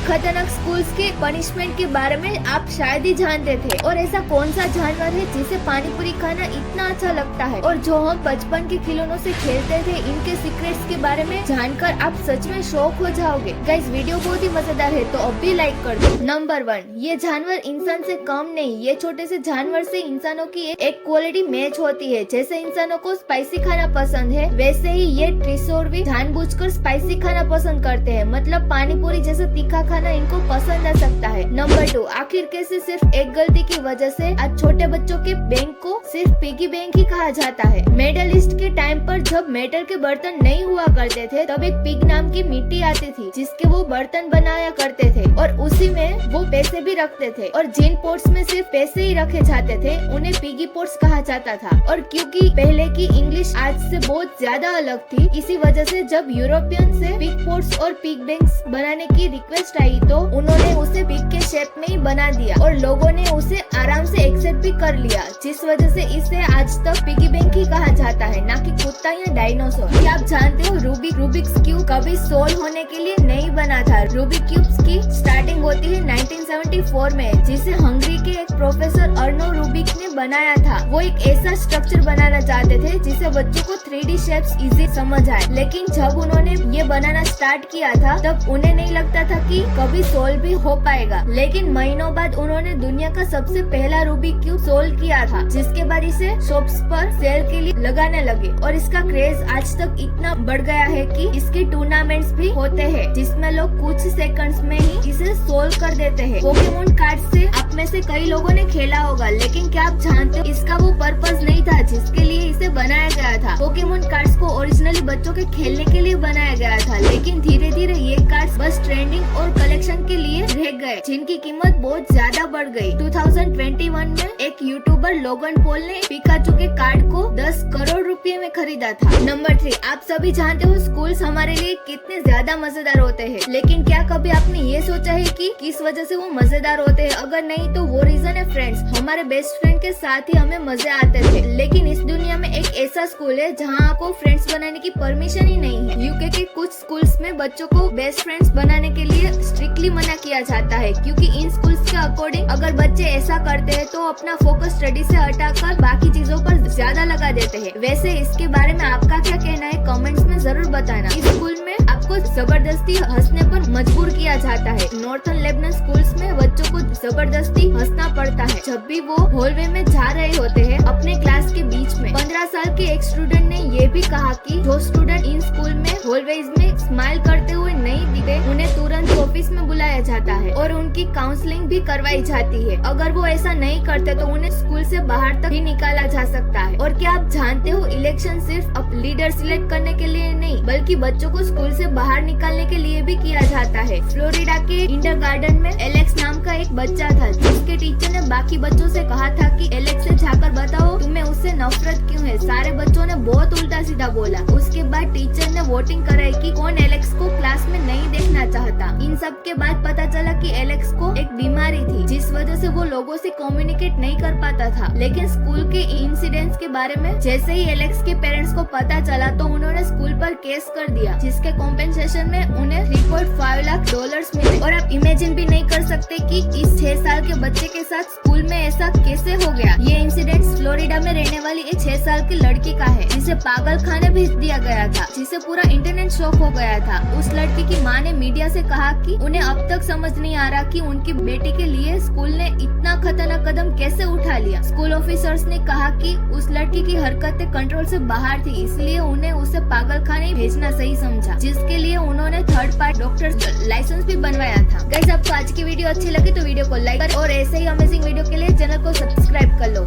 खतरनाक स्कूल्स के पनिशमेंट के बारे में आप शायद ही जानते थे। और ऐसा कौन सा जानवर है जिसे पानी पूरी खाना इतना अच्छा लगता है और जो हम बचपन के खिलौनों से खेलते थे, इनके सीक्रेट्स के बारे में जानकर आप सच में शॉक हो जाओगे। गाइस, वीडियो बहुत ही मजेदार है तो अब भी लाइक कर दो। नंबर 1, ये जानवर इंसान से कम नहीं, ये छोटे से जानवर से इंसानों की एक क्वालिटी मैच होती है। जैसे इंसानों को स्पाइसी खाना पसंद है, वैसे ही ये ट्रिसोर भी जानबूझकर स्पाइसी खाना पसंद करते हैं। मतलब पानी पूरी जैसा तीखा खाना इनको पसंद आ सकता है। नंबर 2, आखिर कैसे सिर्फ एक गलती की वजह से आज छोटे बच्चों के बैंक को सिर्फ पिगी बैंक ही कहा जाता है। मेडल ईस्ट के टाइम पर जब मेटल के बर्तन नहीं हुआ करते थे, तब एक पिग नाम की मिट्टी आती थी जिसके वो बर्तन बनाया करते थे और उसी में वो पैसे भी रखते थे। और जिन पोर्ट्स में सिर्फ पैसे ही रखे जाते थे उन्हें पिगी पोर्ट्स कहा जाता था। और क्योंकि पहले की इंग्लिश आज से बहुत ज्यादा अलग थी, इसी वजह से जब यूरोपियन से पिग पोर्ट्स और पिग बैंक्स बनाने की रिक्वेस्ट आई तो उन्होंने उसे पिग के शेप में ही बना दिया और लोगों ने उसे आराम से एक्सेप्ट भी कर लिया, जिस वजह से इसे आज तक पिगी बैंक ही कहा जाता है, ना कि कुत्ता या डायनासोर। क्या आप जानते हो रूबिक्स क्यूब कभी सोल्व होने के लिए नहीं बना था। रूबिक क्यूब्स की स्टार्टिंग होती है 1974 में, जिसे हंगरी के एक प्रोफेसर अर्नो रूबिक ने बनाया था। वो एक ऐसा स्ट्रक्चर बनाना चाहते थे जिसे बच्चों को 3D शेप्स इजी समझ आए। लेकिन जब उन्होंने ये बनाना स्टार्ट किया था तब उन्हें नहीं लगता था कि कभी सोल्व भी हो पाएगा। लेकिन महीनों बाद उन्होंने दुनिया का सबसे पहला रूबिक क्यूब सोल्व किया था, जिसके बाद इसे शॉप्स पर सेल के लिए लगाने लगे। और इसका क्रेज आज तक इतना बढ़ गया है कि इसके टूर्नामेंट्स भी होते हैं जिसमें लोग कुछ सेकंड्स में ही इसे सोल्व कर देते हैं। पोकेमोन कार्ड से आप में से कई लोगों ने खेला होगा, लेकिन क्या आप जानते हो इसका वो पर्पस नहीं था जिसके लिए इसे बनाया गया था। पोकेमोन कार्ड्स को ओरिजिनली बच्चों के खेलने के लिए बनाया गया था, लेकिन धीरे धीरे ये कार्ड्स बस ट्रेंडिंग और कलेक्शन के लिए रह गए, जिनकी कीमत बहुत ज्यादा बढ़ गई। 2021 में एक यूट्यूबर लोगन पॉल ने पिकाचू के कार्ड को 10 करोड़ रुपए में खरीदा था। नंबर 3, आप सभी जानते हो स्कूल्स हमारे लिए कितने ज्यादा मजेदार होते हैं, लेकिन क्या कभी आपने ये सोचा है कि किस वजह से वो मजेदार होते हैं? अगर नहीं तो वो रीजन है फ्रेंड्स। हमारे बेस्ट फ्रेंड के साथ ही हमें मजे आते थे, लेकिन इस दुनिया में एक ऐसा स्कूल है जहाँ आपको फ्रेंड्स बनाने की परमिशन ही नहीं है। यूके के कुछ स्कूल्स में बच्चों को बेस्ट फ्रेंड्स बनाने के लिए स्ट्रिक्टली मना किया जाता है, क्योंकि इन स्कूल्स के अकॉर्डिंग अगर बच्चे ऐसा करते हैं तो अपना फोकस स्टडी से हटाकर बाकी चीजों पर ज्यादा लगा देते हैं। वैसे इसके बारे में आपका क्या कहना है कमेंट्स में जरूर बताना। इस स्कूल में आपको जबरदस्ती हंसने पर मजबूर किया जाता है। नॉर्थर्न लेबनन स्कूल्स में बच्चों को जबरदस्ती हंसना पड़ता है जब भी वो हॉलवे में जा रहे होते हैं अपने क्लास के बीच में। 15 साल के एक स्टूडेंट ने ये भी कहा कि जो स्टूडेंट इन स्कूल में हॉलवेज में स्माइल करते हुए नहीं दिखे उन्हें तुरंत ऑफिस में बुलाया जाता है और उनकी काउंसलिंग भी करवाई जाती है। अगर वो ऐसा नहीं करते तो उन्हें स्कूल से बाहर तक भी निकाला जा सकता है। और क्या आप जानते हो इलेक्शन सिर्फ अब लीडर सिलेक्ट करने के लिए नहीं, बल्कि बच्चों को स्कूल से बाहर निकालने के लिए भी किया जाता है। फ्लोरिडा के इंडरगार्टन में एलेक्स नाम का एक बच्चा था, जिसके टीचर ने बाकी बच्चों से कहा था कि एलेक्स से जाकर बताओ तुम्हें उससे नफरत क्यों है। सारे बच्चों ने बहुत उल्टा सीधा बोला। उसके बाद टीचर ने वोटिंग कराई कि कौन एलेक्स को क्लास में नहीं देखना चाहता। इन सब के बाद पता चला कि एलेक्स को एक बीमारी थी, जिस वजह से वो लोगों से कम्युनिकेट नहीं कर पाता था। लेकिन स्कूल के इंसिडेंट्स के बारे में जैसे ही एलेक्स के पेरेंट्स को पता चला तो उन्होंने स्कूल पर केस कर दिया, जिसके कॉम्पेंसेशन में उन्हें $3.5 लाख मिले। और आप इमेजिन भी नहीं कर सकते कि इस 6 साल के बच्चे के साथ स्कूल में ऐसा कैसे हो गया। ये इंसिडेंट फ्लोरिडा में रहने वाली एक 6 साल की लड़की का है, जिसे पागल खाने भेज दिया गया था, जिसे पूरा इंटरनेट शॉक हो गया था। उस लड़की की माँ ने मीडिया से कहा कि उन्हें अब तक समझ नहीं आ रहा कि उनकी बेटी के लिए स्कूल ने इतना खतरनाक कदम कैसे उठा लिया। स्कूल ऑफिसर्स ने कहा कि उस लड़की की हरकतें कंट्रोल से बाहर थी, इसलिए उन्हें उसे पागल खाने भेजना सही समझा, जिसके लिए उन्होंने थर्ड पार्टी डॉक्टर लाइसेंस भी बनवाया था। गाइस, आपको आज की वीडियो अच्छी लगी तो वीडियो को लाइक और ऐसे ही अमेजिंग वीडियो के लिए चैनल को सब्सक्राइब कर लो।